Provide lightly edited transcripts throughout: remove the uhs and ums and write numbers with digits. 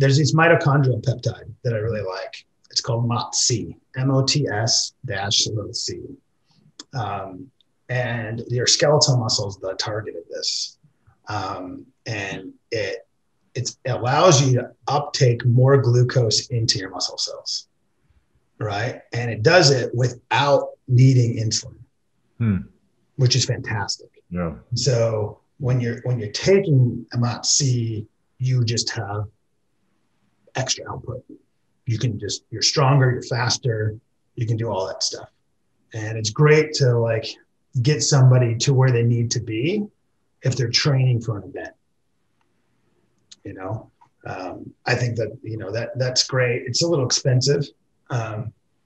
there's this mitochondrial peptide that I really like. It's called MOTS-c, MOTS-c. And your skeletal muscle is the target of this. And it allows you to uptake more glucose into your muscle cells, right? And it does it without needing insulin, which is fantastic. Yeah. So when you're taking MOTS-c, you just have extra output. You're stronger, you're faster, you can do all that stuff. And it's great to like get somebody to where they need to be if they're training for an event. You know, I think that, that's great. It's a little expensive.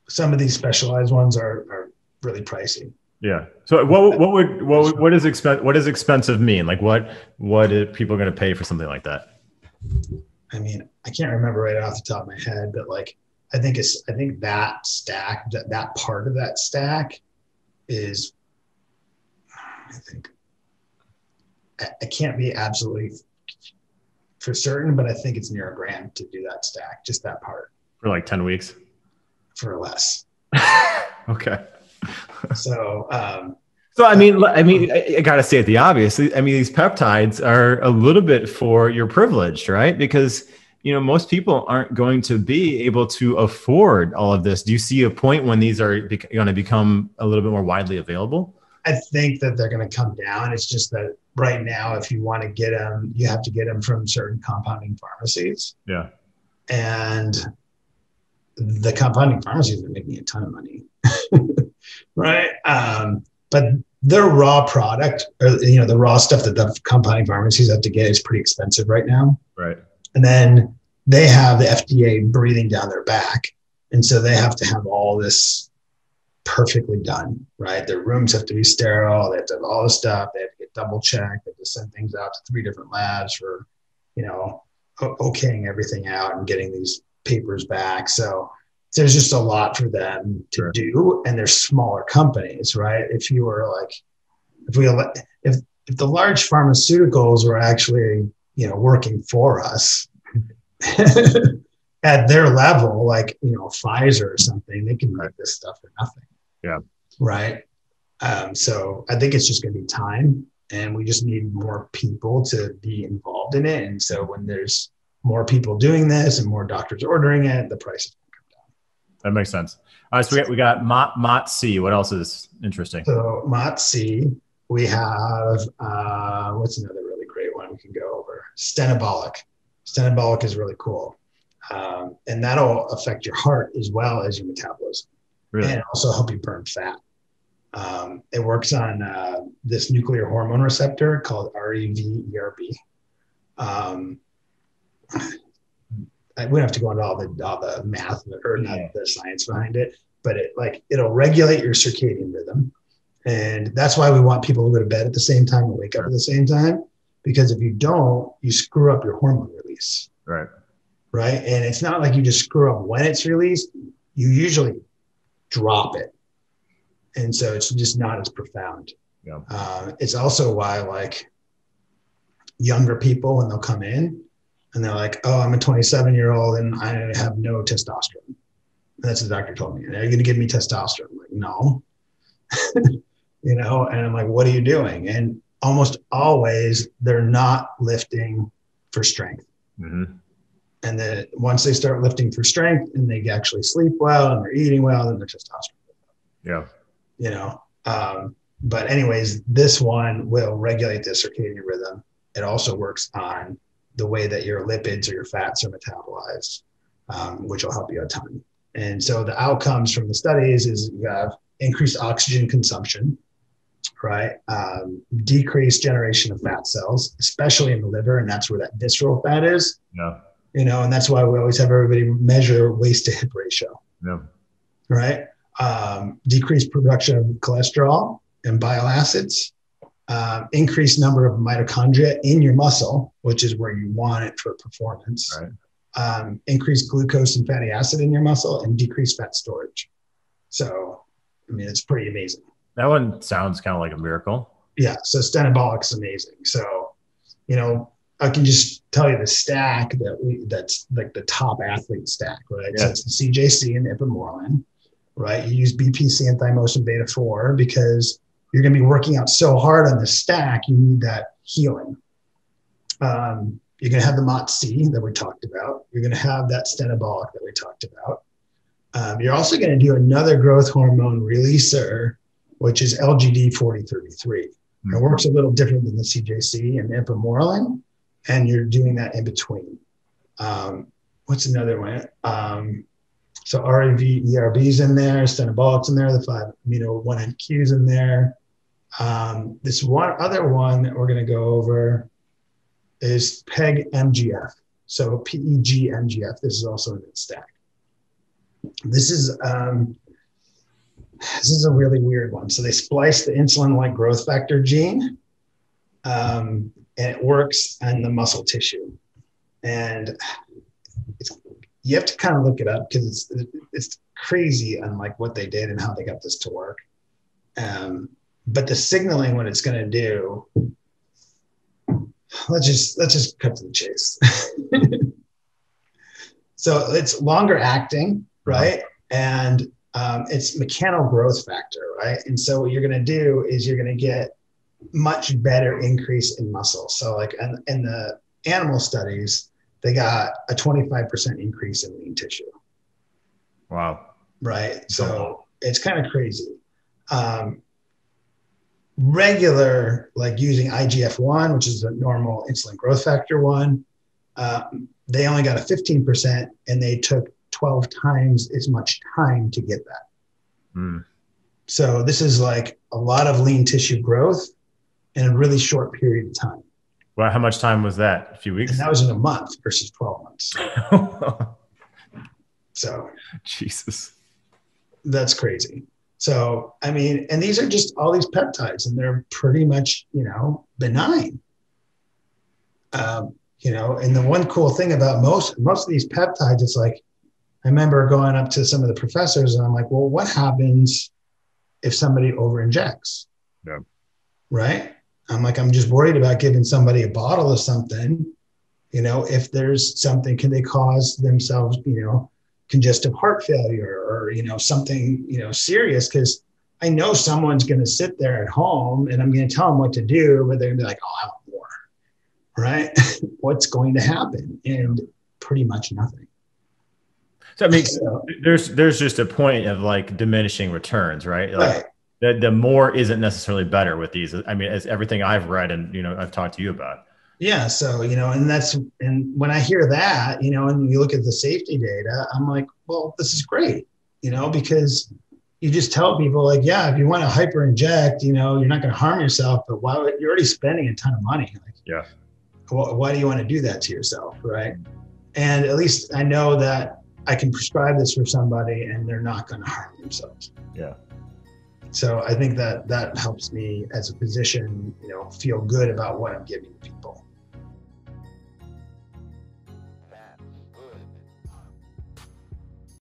Some of these specialized ones are really pricey. Yeah. So what does expensive mean? Like what are people going to pay for something like that? I mean, I can't remember right off the top of my head, but like, I think that stack, that part of that stack is, I can't be absolutely for certain, but I think it's near $1,000 to do that stack, just that part. For like 10 weeks? For less. Okay. So, I mean, I got to say it the obvious. I mean, these peptides are a little bit for your privileged, right? Because, most people aren't going to be able to afford all of this. Do you see a point when these are going to become a little bit more widely available? I think that they're going to come down. It's just that right now, if you want to get them, you have to get them from certain compounding pharmacies. Yeah. And the compounding pharmacies are making a ton of money. Right. But their raw product, or the raw stuff that the compounding pharmacies have to get is pretty expensive right now. Right. And then they have the FDA breathing down their back. And so they have to have all this perfectly done, right? Their rooms have to be sterile. They have to have all this stuff. They have to get double checked. They have to send things out to 3 different labs for, okaying everything out and getting these papers back. So there's just a lot for them to do, and they're smaller companies, right? If you were like, if the large pharmaceuticals were actually, working for us at their level, like, Pfizer or something, they can make this stuff for nothing. Yeah. Right. So I think it's just going to be time, and we just need more people to be involved in it. And so when there's more people doing this and more doctors ordering it, the price is going to come down. That makes sense. All right. So we got MOTS-c. What else is interesting? So MOTS-c, we have, what's another really great one we can go over? Stenabolic. Stenabolic is really cool. And that'll affect your heart as well as your metabolism. Really? And also help you burn fat. It works on this nuclear hormone receptor called REV-ERB. We don't have to go into all the math or not the science behind it, but it'll regulate your circadian rhythm. And that's why we want people to go to bed at the same time and wake up at the same time, because if you don't, you screw up your hormone release. Right. Right. And it's not like you just screw up when it's released. You usually drop it. And so it's just not as profound. Yeah. It's also why like younger people, when they'll come in and they're like, oh, I'm a 27-year-old and I have no testosterone. And that's what the doctor told me. Are you going to give me testosterone? I'm like, no. And I'm like, what are you doing? And almost always they're not lifting for strength. Mm-hmm. And then once they start lifting for strength and they actually sleep well and they're eating well, then their testosterone. Yeah. But anyways, this one will regulate the circadian rhythm. It also works on the way that your lipids or your fats are metabolized, which will help you a ton. And so the outcomes from the studies is you have increased oxygen consumption, right? Decreased generation of fat cells, especially in the liver. And that's where that visceral fat is. Yeah. And that's why we always have everybody measure waist to hip ratio. Yeah. Right. Decreased production of cholesterol and bile acids, increased number of mitochondria in your muscle, which is where you want it for performance. Right. Increased glucose and fatty acid in your muscle, and decreased fat storage. So, it's pretty amazing. That one sounds kind of like a miracle. Yeah. So Stenabolic is amazing. So, I can just tell you the stack that's like the top athlete stack, right? Yeah. So it's the CJC and ipamorelin, right? You use BPC and thymosin beta 4 because you're going to be working out so hard on the stack, you need that healing. You're going to have the MOTS-c that we talked about. You're going to have that stenabolic that we talked about. You're also going to do another growth hormone releaser, which is LGD-4033. It works a little different than the CJC and ipamorelin, and you're doing that in between. What's another one? So RAV, ERB's in there, Stenabolic's in there, the 5-amino-1-NQ's in there. This one other one that we're going to go over is PEG-MGF. So PEG-MGF, this is also in its stack. This is a really weird one. So they splice the insulin-like growth factor gene, and it works on the muscle tissue. And you have to kind of look it up because it's crazy on like what they did and how they got this to work. But the signaling, what it's going to do, let's just cut to the chase. So it's longer acting, right? And it's mechanical growth factor, right? And so what you're going to do is you're going to get much better increase in muscle. So like in the animal studies, they got a 25% increase in lean tissue. Wow. Right. So it's kind of crazy. Regular, like using IGF-1, which is a normal insulin growth factor one, they only got a 15% and they took 12 times as much time to get that. So this is like a lot of lean tissue growth in a really short period of time. Well, how much time was that? A few weeks? And that was in a month versus 12 months. So Jesus, that's crazy. So, I mean, and these are just all these peptides and they're pretty much, benign. And the one cool thing about most of these peptides, it's like, I remember going up to some of the professors and I'm like, well, what happens if somebody over-injects? Yeah. Right? I'm like, I'm just worried about giving somebody a bottle of something. If there's something, can they cause themselves, congestive heart failure or, something, serious? Because I know someone's going to sit there at home and I'm going to tell them what to do, but they're going to be like, oh, I want more. Right? What's going to happen? And pretty much nothing. So I mean, there's just a point of like diminishing returns, right? Like, right. The more isn't necessarily better with these. I mean, as everything I've read and I've talked to you about. Yeah. So and when I hear that, and you look at the safety data, I'm like, well, this is great, because you just tell people like, yeah, if you want to hyper inject, you're not going to harm yourself, but you're already spending a ton of money. Like, yeah. Why do you want to do that to yourself, right? And at least I know that I can prescribe this for somebody and they're not going to harm themselves. Yeah. So I think that helps me as a physician, feel good about what I'm giving people.